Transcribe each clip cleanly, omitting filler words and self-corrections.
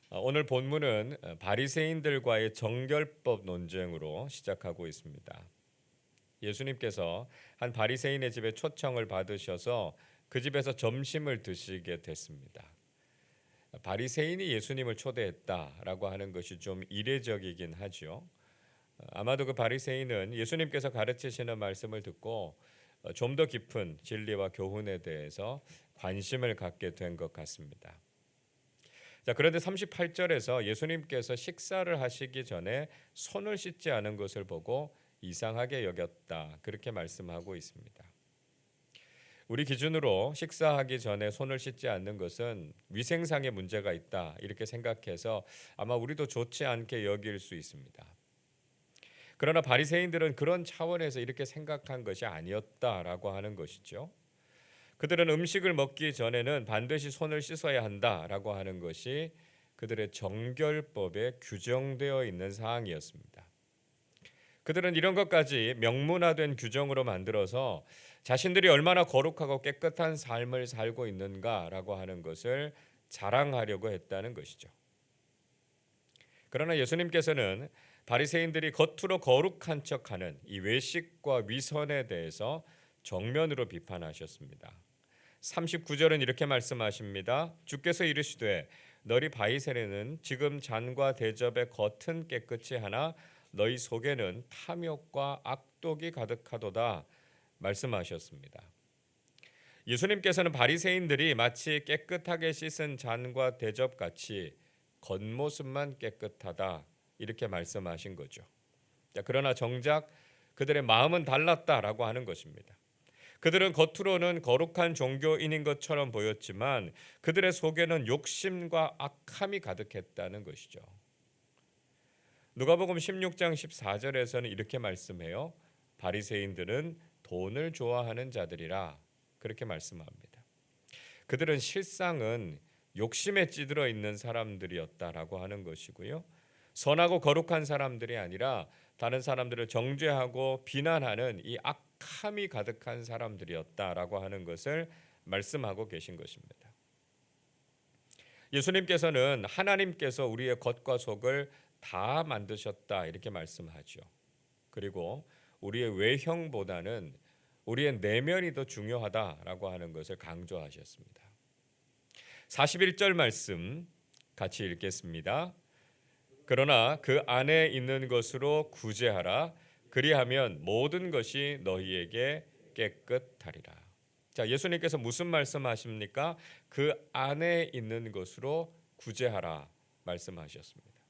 오늘 본문은 바리새인들과의 정결법 논쟁으로 시작하고 있습니다. 예수님께서 한 바리새인의 집에 초청을 받으셔서 그 집에서 점심을 드시게 됐습니다. 바리새인이 예수님을 초대했다라고 하는 것이 좀 이례적이긴 하죠. 아마도 그 바리새인은 예수님께서 가르치시는 말씀을 듣고 좀 더 깊은 진리와 교훈에 대해서 관심을 갖게 된 것 같습니다. 자, 그런데 38절에서 예수님께서 식사를 하시기 전에 손을 씻지 않은 것을 보고 이상하게 여겼다. 그렇게 말씀하고 있습니다. 우리 기준으로 식사하기 전에 손을 씻지 않는 것은 위생상의 문제가 있다. 이렇게 생각해서 아마 우리도 좋지 않게 여길 수 있습니다. 그러나 바리새인들은 그런 차원에서 이렇게 생각한 것이 아니었다라고 하는 것이죠. 그들은 음식을 먹기 전에는 반드시 손을 씻어야 한다라고 하는 것이 그들의 정결법에 규정되어 있는 사항이었습니다. 그들은 이런 것까지 명문화된 규정으로 만들어서 자신들이 얼마나 거룩하고 깨끗한 삶을 살고 있는가라고 하는 것을 자랑하려고 했다는 것이죠. 그러나 예수님께서는 바리새인들이 겉으로 거룩한 척하는 이 외식과 위선에 대해서 정면으로 비판하셨습니다. 39절은 이렇게 말씀하십니다. 주께서 이르시되 너희 바리새인은 지금 잔과 대접의 겉은 깨끗이 하나 너희 속에는 탐욕과 악독이 가득하도다 말씀하셨습니다. 예수님께서는 바리새인들이 마치 깨끗하게 씻은 잔과 대접같이 겉모습만 깨끗하다 이렇게 말씀하신 거죠. 그러나 정작 그들의 마음은 달랐다라고 하는 것입니다. 그들은 겉으로는 거룩한 종교인인 것처럼 보였지만 그들의 속에는 욕심과 악함이 가득했다는 것이죠. 누가복음 16장 14절에서는 이렇게 말씀해요. 바리새인들은 돈을 좋아하는 자들이라 그렇게 말씀합니다. 그들은 실상은 욕심에 찌들어 있는 사람들이었다라고 하는 것이고요. 선하고 거룩한 사람들이 아니라 다른 사람들을 정죄하고 비난하는 이 악함이 가득한 사람들이었다라고 하는 것을 말씀하고 계신 것입니다. 예수님께서는 하나님께서 우리의 겉과 속을 다 만드셨다 이렇게 말씀하죠. 그리고 우리의 외형보다는 우리의 내면이 더 중요하다라고 하는 것을 강조하셨습니다. 41절 말씀 같이 읽겠습니다. 그러나 그 안에 있는 것으로 구제하라. 그리하면 모든 것이 너희에게 깨끗하리라. 자, 예수님께서 무슨 말씀하십니까? 그 안에 있는 것으로 구제하라 말씀하셨습니다.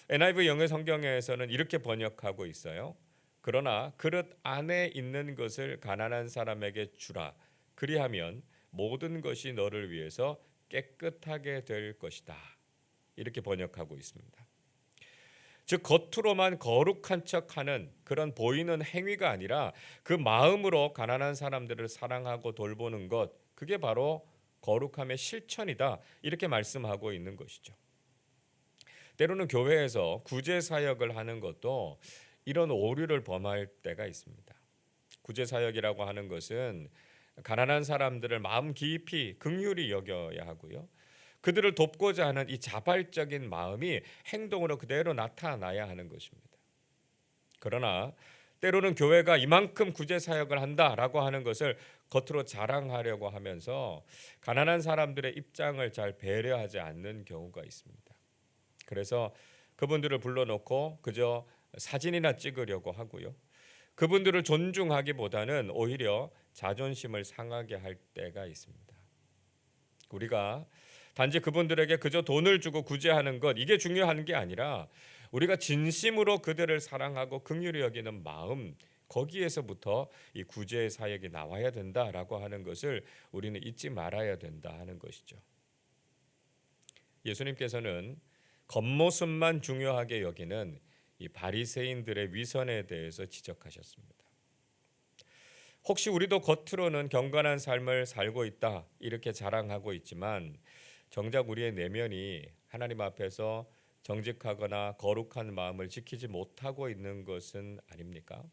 NIV 영어 성경에서는 이렇게 번역하고 있어요. 그러나 그릇 안에 있는 것을 가난한 사람에게 주라. 그리하면 모든 것이 너를 위해서 깨끗하게 될 것이다. 이렇게 번역하고 있습니다. 즉 겉으로만 거룩한 척하는 그런 보이는 행위가 아니라 그 마음으로 가난한 사람들을 사랑하고 돌보는 것, 그게 바로 거룩함의 실천이다. 이렇게 말씀하고 있는 것이죠. 때로는 교회에서 구제 사역을 하는 것도 이런 오류를 범할 때가 있습니다. 구제 사역이라고 하는 것은 가난한 사람들을 마음 깊이 긍휼히 여겨야 하고요. 그들을 돕고자 하는 이 자발적인 마음이 행동으로 그대로 나타나야 하는 것입니다. 그러나 때로는 교회가 이만큼 구제 사역을 한다라고 하는 것을 겉으로 자랑하려고 하면서 가난한 사람들의 입장을 잘 배려하지 않는 경우가 있습니다. 그래서 그분들을 불러놓고 그저 사진이나 찍으려고 하고요. 그분들을 존중하기보다는 오히려 자존심을 상하게 할 때가 있습니다. 우리가 단지 그분들에게 그저 돈을 주고 구제하는 것, 이게 중요한 게 아니라 우리가 진심으로 그들을 사랑하고 긍휼히 여기는 마음, 거기에서부터 이 구제 사역이 나와야 된다라고 하는 것을 우리는 잊지 말아야 된다 하는 것이죠. 예수님께서는 겉모습만 중요하게 여기는 이 바리새인들의 위선에 대해서 지적하셨습니다. 혹시 우리도 겉으로는 경건한 삶을 살고 있다 이렇게 자랑하고 있지만 정작 우리의 내면이 하나님 앞에서 정직하거나 거룩한 마음을 지키지 못하고 있는 것은 아닙니까?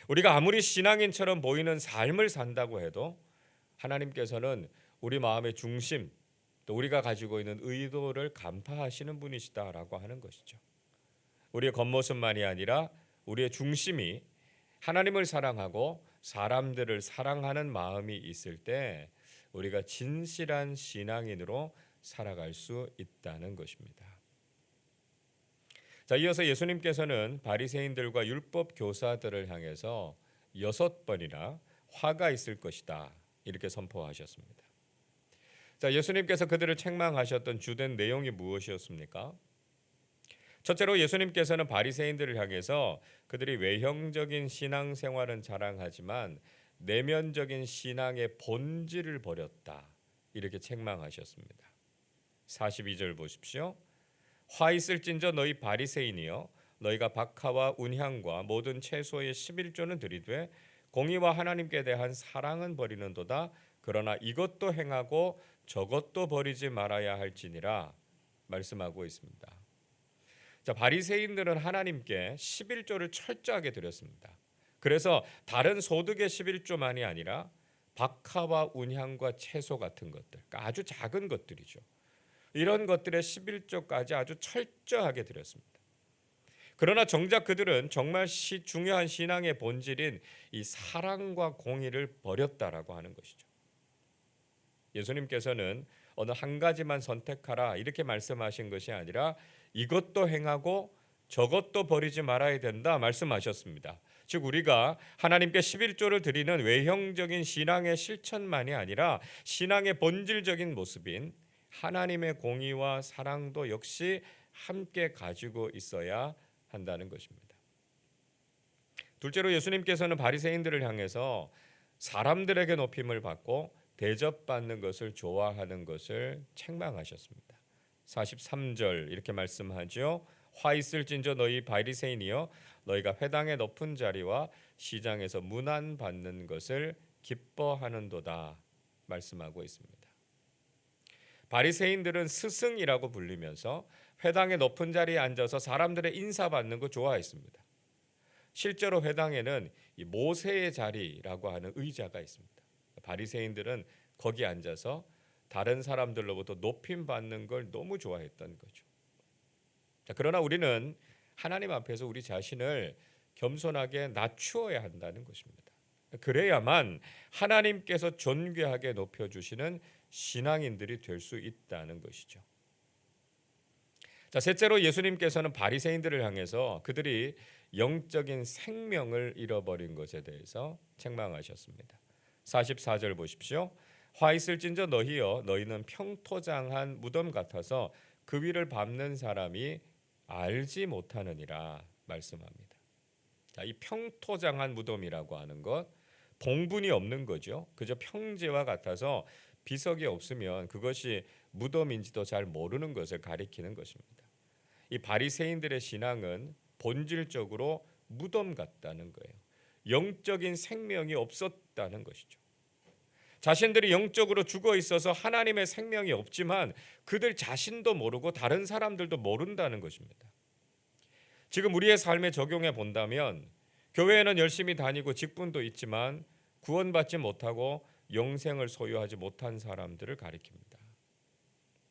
우리가 아무리 신앙인처럼 보이는 삶을 산다고 해도 하나님께서는 우리 마음의 중심, 또 우리가 가지고 있는 의도를 간파하시는 분이시다라고 하는 것이죠. 우리의 겉모습만이 아니라 우리의 중심이 하나님을 사랑하고 사람들을 사랑하는 마음이 있을 때 우리가 진실한 신앙인으로 살아갈 수 있다는 것입니다. 자, 이어서 예수님께서는 바리새인들과 율법 교사들을 향해서 6번이나 화가 있을 것이다 이렇게 선포하셨습니다. 자, 예수님께서 그들을 책망하셨던 주된 내용이 무엇이었습니까? 첫째로 예수님께서는 바리새인들을 향해서 그들이 외형적인 신앙생활은 자랑하지만 내면적인 신앙의 본질을 버렸다 이렇게 책망하셨습니다. 42절 보십시오. 화 있을진저 너희 바리새인이여 너희가 박하와 운향과 모든 채소의 11조는 드리되 공의와 하나님께 대한 사랑은 버리는도다. 그러나 이것도 행하고 저것도 버리지 말아야 할지니라 말씀하고 있습니다. 자, 바리새인들은 하나님께 11조를 철저하게 드렸습니다. 그래서 다른 소득의 11조만이 아니라 박하와 운향과 채소 같은 것들, 그러니까 아주 작은 것들이죠. 이런 것들의 11조까지 아주 철저하게 드렸습니다. 그러나 정작 그들은 정말 중요한 신앙의 본질인 이 사랑과 공의를 버렸다라고 하는 것이죠. 예수님께서는 어느 한 가지만 선택하라 이렇게 말씀하신 것이 아니라 이것도 행하고 저것도 버리지 말아야 된다 말씀하셨습니다. 즉 우리가 하나님께 11조를 드리는 외형적인 신앙의 실천만이 아니라 신앙의 본질적인 모습인 하나님의 공의와 사랑도 역시 함께 가지고 있어야 한다는 것입니다. 둘째로 예수님께서는 바리새인들을 향해서 사람들에게 높임을 받고 대접받는 것을 좋아하는 것을 책망하셨습니다. 43절 이렇게 말씀하죠. 화 있을진저 너희 바리새인이여 너희가 회당의 높은 자리와 시장에서 문안 받는 것을 기뻐하는도다 말씀하고 있습니다. 바리새인들은 스승이라고 불리면서 회당의 높은 자리에 앉아서 사람들의 인사받는 거 좋아했습니다. 실제로 회당에는 이 모세의 자리라고 하는 의자가 있습니다. 바리새인들은 거기 앉아서 다른 사람들로부터 높임 받는 걸 너무 좋아했던 거죠. 자, 그러나 우리는 하나님 앞에서 우리 자신을 겸손하게 낮추어야 한다는 것입니다. 그래야만 하나님께서 존귀하게 높여주시는 신앙인들이 될 수 있다는 것이죠. 자, 셋째로 예수님께서는 바리새인들을 향해서 그들이 영적인 생명을 잃어버린 것에 대해서 책망하셨습니다. 44절 보십시오. 화 있을진저 너희여 너희는 평토장한 무덤 같아서 그 위를 밟는 사람이 알지 못하느니라 말씀합니다. 자, 이 평토장한 무덤이라고 하는 것 봉분이 없는 거죠. 그저 평지와 같아서 비석이 없으면 그것이 무덤인지도 잘 모르는 것을 가리키는 것입니다. 이 바리새인들의 신앙은 본질적으로 무덤 같다는 거예요. 영적인 생명이 없었다는 것이죠. 자신들이 영적으로 죽어 있어서 하나님의 생명이 없지만 그들 자신도 모르고 다른 사람들도 모른다는 것입니다. 지금 우리의 삶에 적용해 본다면 교회에는 열심히 다니고 직분도 있지만 구원받지 못하고 영생을 소유하지 못한 사람들을 가리킵니다.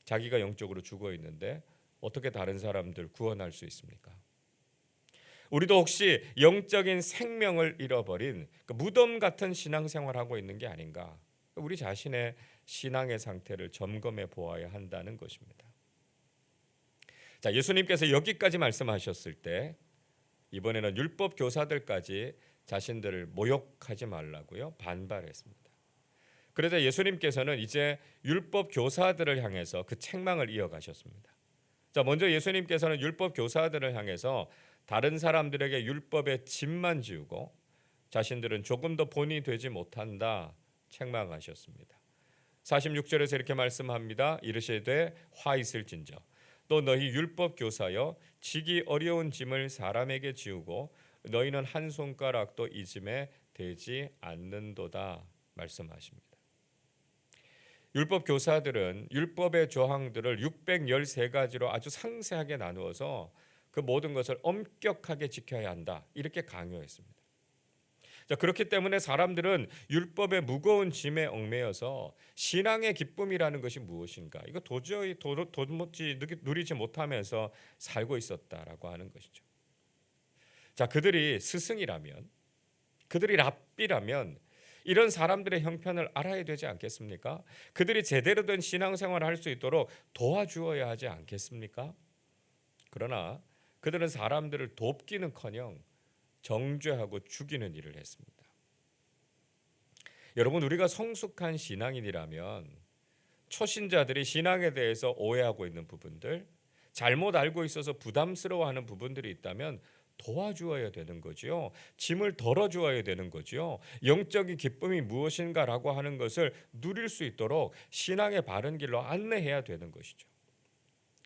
자기가 영적으로 죽어 있는데 어떻게 다른 사람들 구원할 수 있습니까? 우리도 혹시 영적인 생명을 잃어버린 무덤 같은 신앙생활하고 있는 게 아닌가? 우리 자신의 신앙의 상태를 점검해 보아야 한다는 것입니다. 자, 예수님께서 여기까지 말씀하셨을 때 이번에는 율법 교사들까지 자신들을 모욕하지 말라고요 반발했습니다. 그러자 예수님께서는 이제 율법 교사들을 향해서 그 책망을 이어가셨습니다. 자, 먼저 예수님께서는 율법 교사들을 향해서 다른 사람들에게 율법의 짐만 지우고 자신들은 조금도 본이 되지 못한다 책망하셨습니다. 46절에서 이렇게 말씀합니다. 이르시되 화 있을진저 또 너희 율법 교사여 지기 어려운 짐을 사람에게 지우고 너희는 한 손가락도 이 짐에 대지 않는도다 말씀하십니다. 율법 교사들은 율법의 조항들을 613가지로 아주 상세하게 나누어서 그 모든 것을 엄격하게 지켜야 한다 이렇게 강요했습니다. 자, 그렇기 때문에 사람들은 율법의 무거운 짐에 얽매여서 신앙의 기쁨이라는 것이 무엇인가, 이거 도저히 도무지 누리지 못하면서 살고 있었다라고 하는 것이죠. 자, 그들이 스승이라면, 그들이 랍비라면 이런 사람들의 형편을 알아야 되지 않겠습니까? 그들이 제대로 된 신앙생활을 할 수 있도록 도와주어야 하지 않겠습니까? 그러나 그들은 사람들을 돕기는커녕 정죄하고 죽이는 일을 했습니다. 여러분, 우리가 성숙한 신앙인이라면 초신자들이 신앙에 대해서 오해하고 있는 부분들, 잘못 알고 있어서 부담스러워하는 부분들이 있다면 도와주어야 되는 거지요. 짐을 덜어주어야 되는 거지요. 영적인 기쁨이 무엇인가라고 하는 것을 누릴 수 있도록 신앙의 바른 길로 안내해야 되는 것이죠.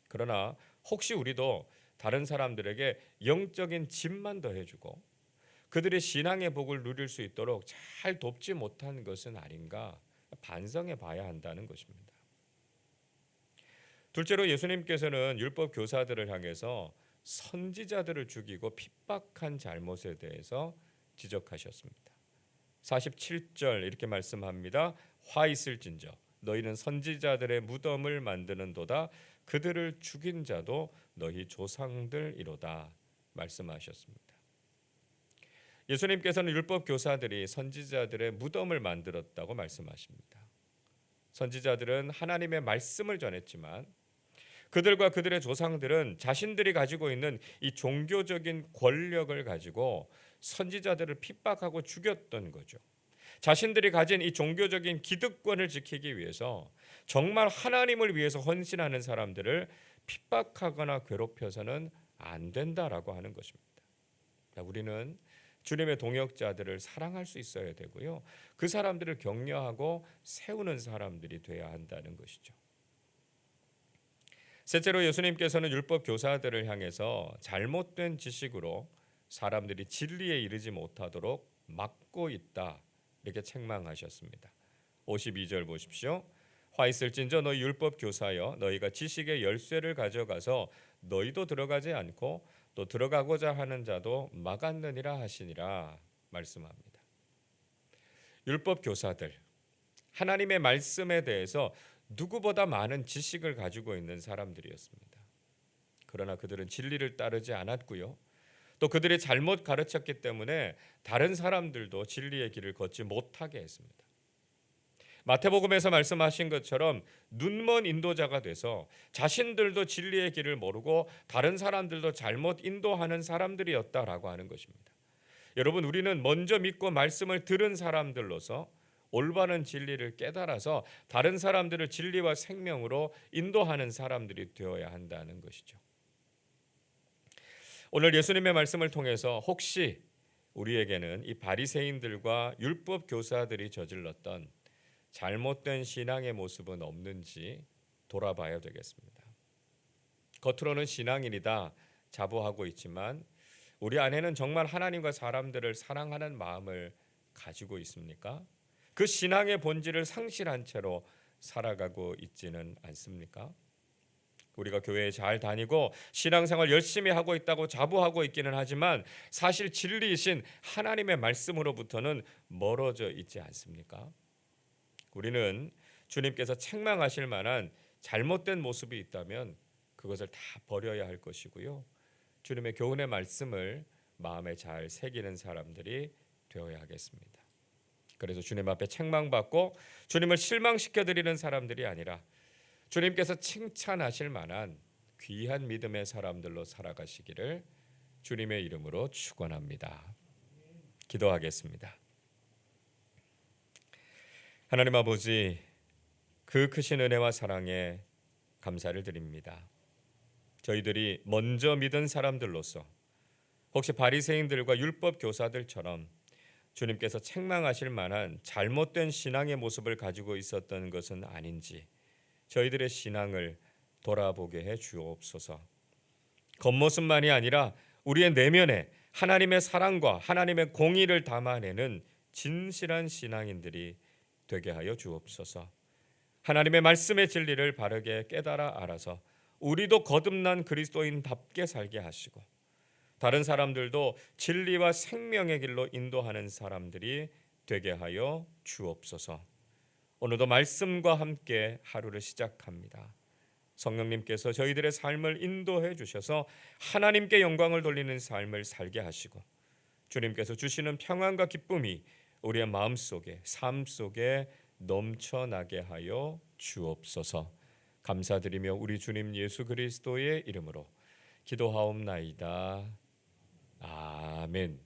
그러나 혹시 우리도 다른 사람들에게 영적인 짐만 더해주고 그들의 신앙의 복을 누릴 수 있도록 잘 돕지 못한 것은 아닌가 반성해 봐야 한다는 것입니다. 둘째로 예수님께서는 율법 교사들을 향해서 선지자들을 죽이고 핍박한 잘못에 대해서 지적하셨습니다. 47절 이렇게 말씀합니다. 화 있을진저 너희는 선지자들의 무덤을 만드는도다. 그들을 죽인 자도 너희 조상들이로다 말씀하셨습니다. 예수님께서는 율법 교사들이 선지자들의 무덤을 만들었다고 말씀하십니다. 선지자들은 하나님의 말씀을 전했지만 그들과 그들의 조상들은 자신들이 가지고 있는 이 종교적인 권력을 가지고 선지자들을 핍박하고 죽였던 거죠. 자신들이 가진 이 종교적인 기득권을 지키기 위해서 정말 하나님을 위해서 헌신하는 사람들을 핍박하거나 괴롭혀서는 안 된다라고 하는 것입니다. 우리는 주님의 동역자들을 사랑할 수 있어야 되고요. 그 사람들을 격려하고 세우는 사람들이 돼야 한다는 것이죠. 셋째로 예수님께서는 율법 교사들을 향해서 잘못된 지식으로 사람들이 진리에 이르지 못하도록 막고 있다 이렇게 책망하셨습니다. 52절 보십시오. 화 있을진저 너희 율법 교사여 너희가 지식의 열쇠를 가져가서 너희도 들어가지 않고 또 들어가고자 하는 자도 막았느니라 하시니라 말씀합니다. 율법 교사들, 하나님의 말씀에 대해서 누구보다 많은 지식을 가지고 있는 사람들이었습니다. 그러나 그들은 진리를 따르지 않았고요. 또 그들이 잘못 가르쳤기 때문에 다른 사람들도 진리의 길을 걷지 못하게 했습니다. 마태복음에서 말씀하신 것처럼 눈먼 인도자가 돼서 자신들도 진리의 길을 모르고 다른 사람들도 잘못 인도하는 사람들이었다라고 하는 것입니다. 여러분, 우리는 먼저 믿고 말씀을 들은 사람들로서 올바른 진리를 깨달아서 다른 사람들을 진리와 생명으로 인도하는 사람들이 되어야 한다는 것이죠. 오늘 예수님의 말씀을 통해서 혹시 우리에게는 이 바리새인들과 율법 교사들이 저질렀던 잘못된 신앙의 모습은 없는지 돌아봐야 되겠습니다. 겉으로는 신앙인이다 자부하고 있지만 우리 안에는 정말 하나님과 사람들을 사랑하는 마음을 가지고 있습니까? 그 신앙의 본질을 상실한 채로 살아가고 있지는 않습니까? 우리가 교회에 잘 다니고 신앙생활 열심히 하고 있다고 자부하고 있기는 하지만 사실 진리이신 하나님의 말씀으로부터는 멀어져 있지 않습니까? 우리는 주님께서 책망하실 만한 잘못된 모습이 있다면 그것을 다 버려야 할 것이고요. 주님의 교훈의 말씀을 마음에 잘 새기는 사람들이 되어야 하겠습니다. 그래서 주님 앞에 책망받고 주님을 실망시켜드리는 사람들이 아니라 주님께서 칭찬하실 만한 귀한 믿음의 사람들로 살아가시기를 주님의 이름으로 축원합니다. 기도하겠습니다. 하나님 아버지, 그 크신 은혜와 사랑에 감사를 드립니다. 저희들이 먼저 믿은 사람들로서 혹시 바리새인들과 율법 교사들처럼 주님께서 책망하실 만한 잘못된 신앙의 모습을 가지고 있었던 것은 아닌지 저희들의 신앙을 돌아보게 해 주옵소서. 겉모습만이 아니라 우리의 내면에 하나님의 사랑과 하나님의 공의를 담아내는 진실한 신앙인들이 되게 하여 주옵소서. 하나님의 말씀의 진리를 바르게 깨달아 알아서 우리도 거듭난 그리스도인답게 살게 하시고 다른 사람들도 진리와 생명의 길로 인도하는 사람들이 되게 하여 주옵소서. 오늘도 말씀과 함께 하루를 시작합니다. 성령님께서 저희들의 삶을 인도해 주셔서 하나님께 영광을 돌리는 삶을 살게 하시고 주님께서 주시는 평안과 기쁨이 우리의 마음속에 삶 속에 넘쳐나게 하여 주옵소서. 감사드리며 우리 주님 예수 그리스도의 이름으로 기도하옵나이다. 아멘.